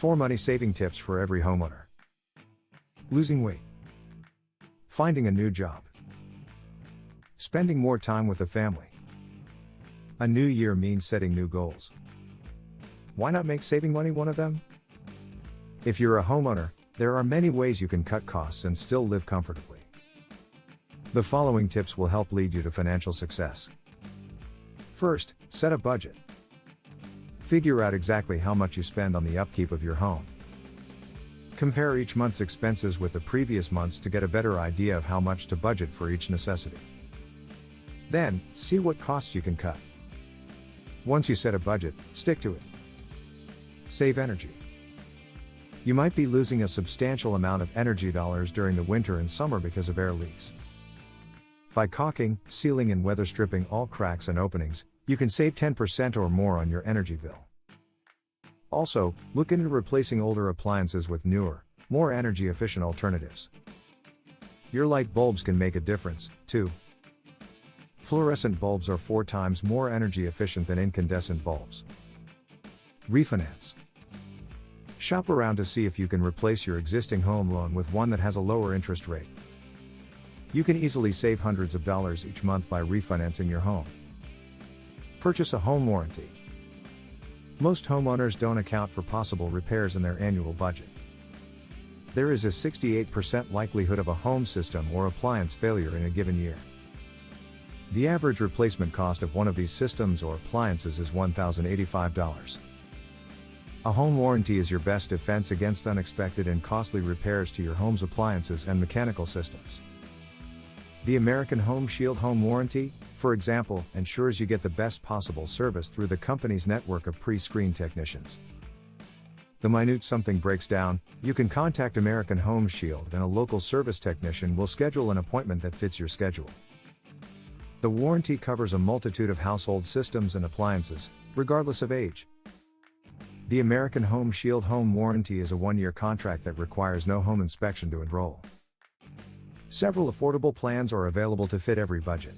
4 money saving tips for every homeowner. Losing weight. Finding a new job. Spending more time with the family. A new year means setting new goals. Why not make saving money one of them? If you're a homeowner, there are many ways you can cut costs and still live comfortably. The following tips will help lead you to financial success. First, set a budget. Figure out exactly how much you spend on the upkeep of your home. Compare each month's expenses with the previous month's to get a better idea of how much to budget for each necessity. Then, see what costs you can cut. Once you set a budget, stick to it. Save energy. You might be losing a substantial amount of energy dollars during the winter and summer because of air leaks. By caulking, sealing and weather stripping all cracks and openings, you can save 10% or more on your energy bill. Also, look into replacing older appliances with newer, more energy efficient alternatives. Your light bulbs can make a difference, too. Fluorescent bulbs are 4 times more energy efficient than incandescent bulbs. Refinance. Shop around to see if you can replace your existing home loan with one that has a lower interest rate. You can easily save hundreds of dollars each month by refinancing your home. Purchase a home warranty. Most homeowners don't account for possible repairs in their annual budget. There is a 68% likelihood of a home system or appliance failure in a given year. The average replacement cost of one of these systems or appliances is $1,085. A home warranty is your best defense against unexpected and costly repairs to your home's appliances and mechanical systems. The American Home Shield Home Warranty, for example, ensures you get the best possible service through the company's network of pre-screened technicians. The minute something breaks down, you can contact American Home Shield and a local service technician will schedule an appointment that fits your schedule. The warranty covers a multitude of household systems and appliances, regardless of age. The American Home Shield Home Warranty is a 1-year contract that requires no home inspection to enroll. Several affordable plans are available to fit every budget.